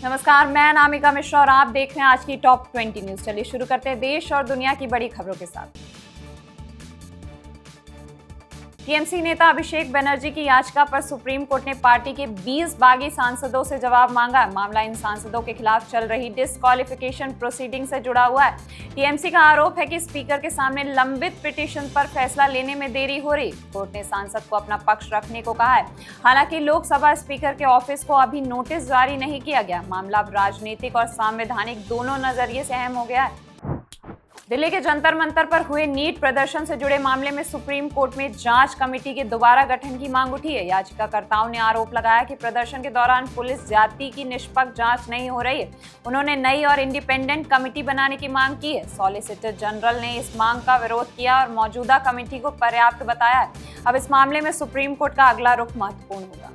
नमस्कार, मैं अनामिका मिश्रा और आप देख रहे हैं आज की टॉप 20 न्यूज। चलिए शुरू करते हैं देश और दुनिया की बड़ी खबरों के साथ। टीएमसी नेता अभिषेक बनर्जी की याचिका पर सुप्रीम कोर्ट ने पार्टी के 20 बागी सांसदों से जवाब मांगा। मामला इन सांसदों के खिलाफ चल रही डिस्क्वालिफिकेशन प्रोसीडिंग से जुड़ा हुआ है। टीएमसी का आरोप है कि स्पीकर के सामने लंबित पिटीशन पर फैसला लेने में देरी हो रही। कोर्ट ने सांसद को अपना पक्ष रखने को कहा है। हालांकि लोकसभा स्पीकर के ऑफिस को अभी नोटिस जारी नहीं किया गया। मामला अब राजनीतिक और संवैधानिक दोनों नजरिए से अहम हो गया है। दिल्ली के जंतर मंतर पर हुए नीट प्रदर्शन से जुड़े मामले में सुप्रीम कोर्ट में जांच कमेटी के दोबारा गठन की मांग उठी है। याचिकाकर्ताओं ने आरोप लगाया कि प्रदर्शन के दौरान पुलिस जाति की निष्पक्ष जांच नहीं हो रही है। उन्होंने नई और इंडिपेंडेंट कमेटी बनाने की मांग की है। सॉलिसिटर जनरल ने इस मांग का विरोध किया और मौजूदा कमेटी को पर्याप्त बताया है। अब इस मामले में सुप्रीम कोर्ट का अगला रुख महत्वपूर्ण होगा।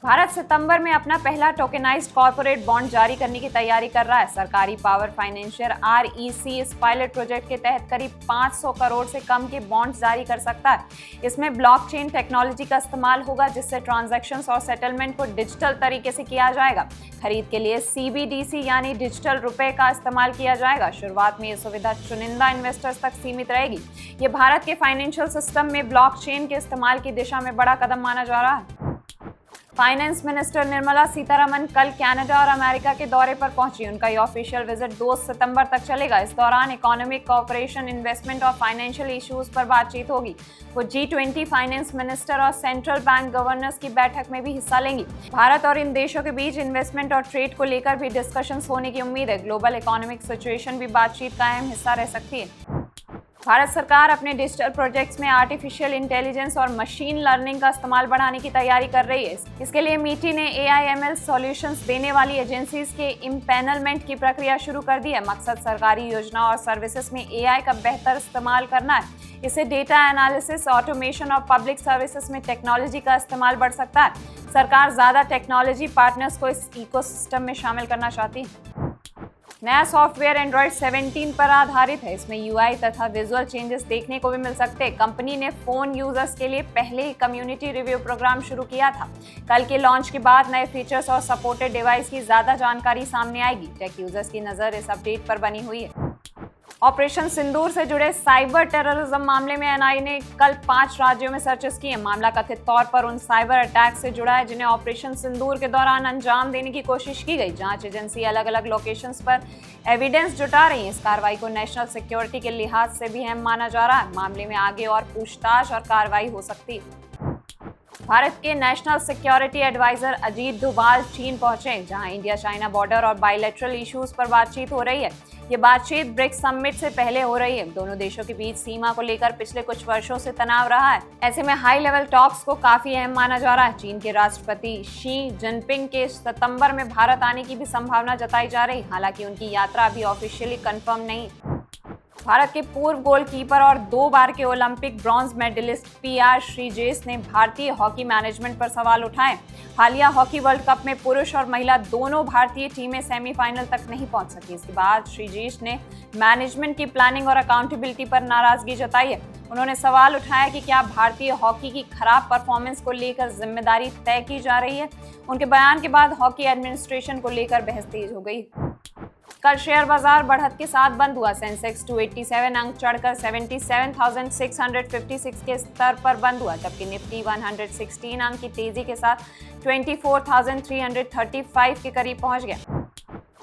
भारत सितंबर में अपना पहला टोकेनाइज्ड कॉर्पोरेट बॉन्ड जारी करने की तैयारी कर रहा है। सरकारी पावर फाइनेंशियर आरईसी इस पायलट प्रोजेक्ट के तहत करीब 500 करोड़ से कम के बॉन्ड जारी कर सकता है। इसमें ब्लॉकचेन टेक्नोलॉजी का इस्तेमाल होगा, जिससे ट्रांजैक्शंस और सेटलमेंट को डिजिटल तरीके से किया जाएगा। खरीद के लिए सीबीडीसी यानी डिजिटल रुपए का इस्तेमाल किया जाएगा। शुरुआत में ये सुविधा चुनिंदा इन्वेस्टर्स तक सीमित रहेगी। ये भारत के फाइनेंशियल सिस्टम में ब्लॉकचेन के इस्तेमाल की दिशा में बड़ा कदम माना जा रहा है। फाइनेंस मिनिस्टर निर्मला सीतारमण कल कनाडा और अमेरिका के दौरे पर पहुंची। उनका यह ऑफिशियल विजिट 2 सितंबर तक चलेगा। इस दौरान इकोनॉमिक कोऑपरेशन, इन्वेस्टमेंट और फाइनेंशियल इश्यूज पर बातचीत होगी। वो G20 फाइनेंस मिनिस्टर और सेंट्रल बैंक गवर्नर्स की बैठक में भी हिस्सा लेंगी। भारत और इन देशों के बीच इन्वेस्टमेंट और ट्रेड को लेकर भी डिस्कशंस होने की उम्मीद है। ग्लोबल इकोनॉमिक सिचुएशन भी बातचीत का अहम हिस्सा रह सकती है। भारत सरकार अपने डिजिटल प्रोजेक्ट्स में आर्टिफिशियल इंटेलिजेंस और मशीन लर्निंग का इस्तेमाल बढ़ाने की तैयारी कर रही है। इसके लिए मीटी ने AIML सॉल्यूशंस देने वाली एजेंसीज के इम्पैनलमेंट की प्रक्रिया शुरू कर दी है। मकसद सरकारी योजना और सर्विसेज में AI का बेहतर इस्तेमाल करना है। इससे डेटा एनालिसिस, ऑटोमेशन और पब्लिक सर्विसेज में टेक्नोलॉजी का इस्तेमाल बढ़ सकता है। सरकार ज्यादा टेक्नोलॉजी पार्टनर्स को इस इकोसिस्टम में शामिल करना चाहती है। नया सॉफ्टवेयर एंड्रॉइड 17 पर आधारित है। इसमें UI तथा विजुअल चेंजेस देखने को भी मिल सकते हैं। कंपनी ने फोन यूजर्स के लिए पहले ही कम्युनिटी रिव्यू प्रोग्राम शुरू किया था। कल के लॉन्च के बाद नए फीचर्स और सपोर्टेड डिवाइस की ज्यादा जानकारी सामने आएगी। टेक यूजर्स की नजर इस अपडेट पर बनी हुई है। ऑपरेशन सिंदूर से जुड़े साइबर टेररिज्म मामले में NIA ने कल 5 राज्यों में सर्चेस किए। मामला कथित तौर पर उन साइबर अटैक से जुड़ा है जिन्हें ऑपरेशन सिंदूर के दौरान अंजाम देने की कोशिश की गई। जांच एजेंसी अलग अलग लोकेशंस पर एविडेंस जुटा रही है। इस कार्रवाई को नेशनल सिक्योरिटी के लिहाज से भी अहम माना जा रहा है। मामले में आगे और पूछताछ और कार्रवाई हो सकती है। भारत के national security advisor Ajit Doval चीन पहुंचे, जहां इंडिया चाइना बॉर्डर और बायलैटरल इश्यूज पर बातचीत हो रही है। ये बातचीत ब्रिक्स समिट से पहले हो रही है। दोनों देशों के बीच सीमा को लेकर पिछले कुछ वर्षों से तनाव रहा है। ऐसे में हाई लेवल टॉक्स को काफी अहम माना जा रहा है। चीन के राष्ट्रपति शी जिनपिंग के सितंबर में भारत आने की भी संभावना जताई जा रही। हालांकि उनकी यात्रा अभी ऑफिशियली कंफर्म नहीं। भारत के पूर्व गोलकीपर और 2 बार के Olympic bronze medalist PR Sreejesh ने भारतीय हॉकी मैनेजमेंट पर सवाल उठाए। हालिया हॉकी वर्ल्ड कप में पुरुष और महिला दोनों भारतीय टीमें सेमीफाइनल तक नहीं पहुंच सकी। इसके बाद श्रीजेश ने मैनेजमेंट की प्लानिंग और अकाउंटेबिलिटी पर नाराजगी जताई है। उन्होंने सवाल उठाया कि क्या भारतीय हॉकी की खराब परफॉर्मेंस को लेकर जिम्मेदारी तय की जा रही है। उनके बयान के बाद हॉकी एडमिनिस्ट्रेशन को लेकर बहस तेज हो गई। कल शेयर बाजार बढ़त के साथ बंद हुआ। सेंसेक्स 287 अंक चढ़कर 77,656 के स्तर पर बंद हुआ, जबकि निफ्टी 116 अंक की तेजी के साथ 24,335 के करीब पहुंच गया।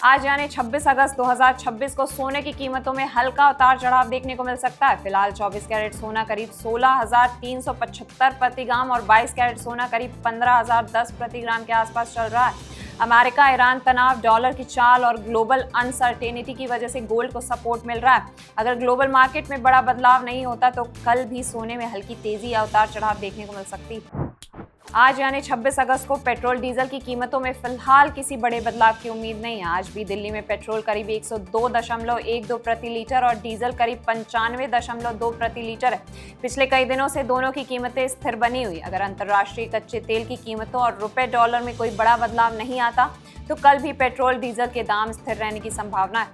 आज यानी 26 अगस्त 2026 को सोने की कीमतों में हल्का उतार चढ़ाव देखने को मिल सकता है। फिलहाल 24 कैरेट सोना करीब 16,375 प्रति ग्राम और 22 कैरेट सोना करीब 15,010 प्रति ग्राम के आसपास चल रहा है। अमेरिका ईरान तनाव, डॉलर की चाल और ग्लोबल अनसर्टेनिटी की वजह से गोल्ड को सपोर्ट मिल रहा है। अगर ग्लोबल मार्केट में बड़ा बदलाव नहीं होता तो कल भी सोने में हल्की तेजी या उतार चढ़ाव देखने को मिल सकती है। आज यानी 26 अगस्त को पेट्रोल डीजल की कीमतों में फिलहाल किसी बड़े बदलाव की उम्मीद नहीं है। आज भी दिल्ली में पेट्रोल करीब 102.12 प्रति लीटर और डीजल करीब 95.2 प्रति लीटर है। पिछले कई दिनों से दोनों की कीमतें स्थिर बनी हुई। अगर अंतर्राष्ट्रीय कच्चे तेल की कीमतों और रुपए डॉलर में कोई बड़ा बदलाव नहीं आता तो कल भी पेट्रोल डीजल के दाम स्थिर रहने की संभावना है।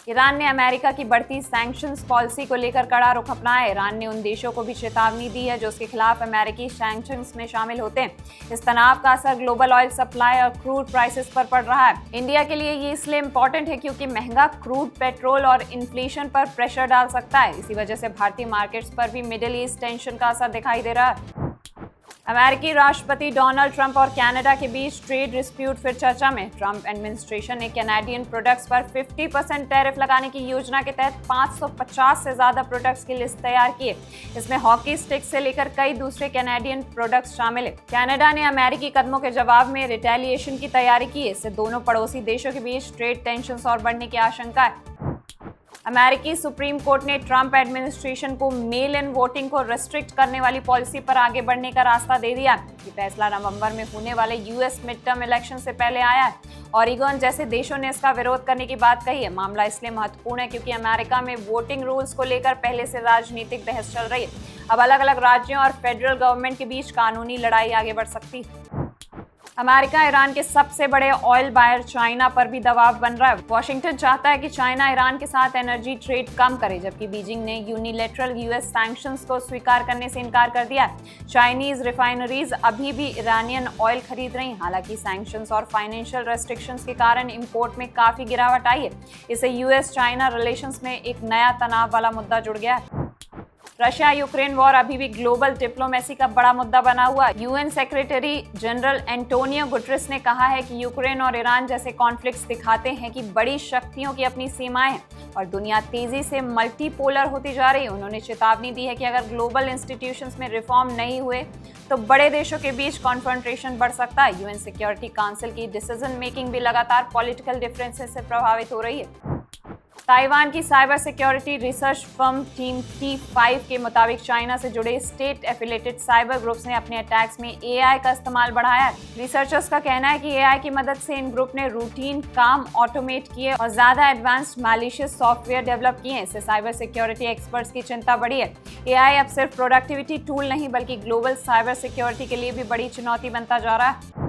ईरान ने अमेरिका की बढ़ती सैंक्शंस पॉलिसी को लेकर कड़ा रुख अपनाया है। ईरान ने उन देशों को भी चेतावनी दी है जो उसके खिलाफ अमेरिकी सैंक्शंस में शामिल होते हैं। इस तनाव का असर ग्लोबल ऑयल सप्लाई और क्रूड प्राइसेस पर पड़ रहा है। इंडिया के लिए ये इसलिए इम्पोर्टेंट है क्योंकि महंगा क्रूड पेट्रोल और इन्फ्लेशन पर प्रेशर डाल सकता है। इसी वजह से भारतीय मार्केट्स पर भी मिडिल ईस्ट टेंशन का असर दिखाई दे रहा है। अमेरिकी राष्ट्रपति डोनाल्ड ट्रंप और कनाडा के बीच ट्रेड डिस्प्यूट फिर चर्चा में। ट्रंप एडमिनिस्ट्रेशन ने कैनेडियन प्रोडक्ट्स पर 50% टैरिफ लगाने की योजना के तहत 550 से ज्यादा प्रोडक्ट्स की लिस्ट तैयार की है। इसमें हॉकी स्टिक से लेकर कई दूसरे कैनेडियन प्रोडक्ट्स शामिल है। कनाडा ने अमेरिकी कदमों के जवाब में रिटेलिएशन की तैयारी की है। इससे दोनों पड़ोसी देशों के बीच ट्रेड टेंशन और बढ़ने की आशंका है। अमेरिकी सुप्रीम कोर्ट ने ट्रंप एडमिनिस्ट्रेशन को मेल इन वोटिंग को रेस्ट्रिक्ट करने वाली पॉलिसी पर आगे बढ़ने का रास्ता दे दिया। ये फैसला नवंबर में होने वाले यूएस मिड टर्म इलेक्शन से पहले आया है। ओरेगन जैसे देशों ने इसका विरोध करने की बात कही है। मामला इसलिए महत्वपूर्ण है क्योंकि अमेरिका में वोटिंग रूल्स को लेकर पहले से राजनीतिक बहस चल रही है। अब अलग अलग राज्यों और फेडरल गवर्नमेंट के बीच कानूनी लड़ाई आगे बढ़ सकती है। अमेरिका ईरान के सबसे बड़े ऑयल बायर चाइना पर भी दबाव बन रहा है। वॉशिंगटन चाहता है कि चाइना ईरान के साथ एनर्जी ट्रेड कम करे, जबकि बीजिंग ने यूनिलैटरल यूएस सैंक्शंस को स्वीकार करने से इनकार कर दिया है। चाइनीज रिफाइनरीज अभी भी ईरानियन ऑयल खरीद रही। हालांकि सैंक्शंस और फाइनेंशियल रेस्ट्रिक्शंस के कारण इंपोर्ट में काफी गिरावट आई है। इससे यूएस चाइना रिलेशंस में एक नया तनाव वाला मुद्दा जुड़ गया है। रशिया यूक्रेन वॉर अभी भी ग्लोबल डिप्लोमेसी का बड़ा मुद्दा बना हुआ है। UN secretary general Antonio Guterres ने कहा है कि यूक्रेन और ईरान जैसे कॉन्फ्लिक्ट्स दिखाते हैं कि बड़ी शक्तियों की अपनी सीमाएं हैं और दुनिया तेजी से मल्टीपोलर होती जा रही है। उन्होंने चेतावनी दी है कि अगर ग्लोबल इंस्टीट्यूशंस में रिफॉर्म नहीं हुए तो बड़े देशों के बीच कॉन्फ्रंटेशन बढ़ सकता है। यूएन सिक्योरिटी काउंसिल की डिसीजन मेकिंग भी लगातार पॉलिटिकल डिफरेंसेस से प्रभावित हो रही है। ताइवान की cyber security research firm team T5 के मुताबिक चाइना से जुड़े स्टेट एफिलेटेड साइबर ग्रुप्स ने अपने अटैक्स में एआई का इस्तेमाल बढ़ाया है। रिसर्चर्स का कहना है कि एआई की मदद से इन ग्रुप ने रूटीन काम ऑटोमेट किए और ज्यादा एडवांस्ड मैलिशियस सॉफ्टवेयर डेवलप किए हैं। इससे साइबर सिक्योरिटी एक्सपर्ट्स की चिंता बढ़ी है। एआई अब सिर्फ प्रोडक्टिविटी टूल नहीं बल्कि ग्लोबल साइबर सिक्योरिटी के लिए भी बड़ी चुनौती बनता जा रहा है।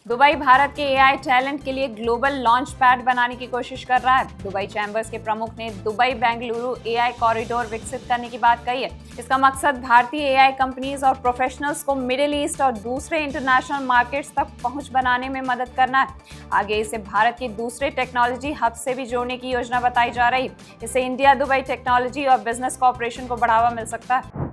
दुबई भारत के एआई टैलेंट के लिए ग्लोबल लॉन्च पैड बनाने की कोशिश कर रहा है। दुबई चैम्बर्स के प्रमुख ने दुबई बेंगलुरु एआई कॉरिडोर विकसित करने की बात कही है। इसका मकसद भारतीय एआई कंपनीज और प्रोफेशनल्स को मिडिल ईस्ट और दूसरे इंटरनेशनल मार्केट्स तक पहुंच बनाने में मदद करना है। आगे इसे भारत के दूसरे टेक्नोलॉजी हब से भी जोड़ने की योजना बताई जा रही है। इससे इंडिया दुबई टेक्नोलॉजी और बिजनेस कोऑपरेशन को बढ़ावा मिल सकता है।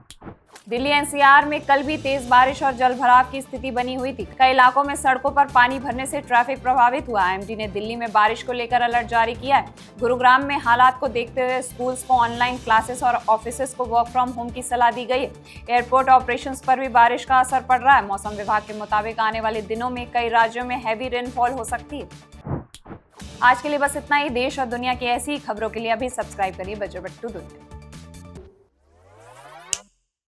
दिल्ली एनसीआर में कल भी तेज बारिश और जलभराव की स्थिति बनी हुई थी। कई इलाकों में सड़कों पर पानी भरने से ट्रैफिक प्रभावित हुआ। आईएमडी ने दिल्ली में बारिश को लेकर अलर्ट जारी किया है। गुरुग्राम में हालात को देखते हुए स्कूल्स को ऑनलाइन क्लासेस और ऑफिसेस को वर्क फ्रॉम होम की सलाह दी गई है। एयरपोर्ट ऑपरेशंस पर भी बारिश का असर पड़ रहा है। मौसम विभाग के मुताबिक आने वाले दिनों में कई राज्यों में हैवी रेनफॉल हो सकती है। आज के लिए बस इतना ही। देश और दुनिया की ऐसी खबरों के लिए अभी सब्सक्राइब करिए बज्रबट्टू दुनिया।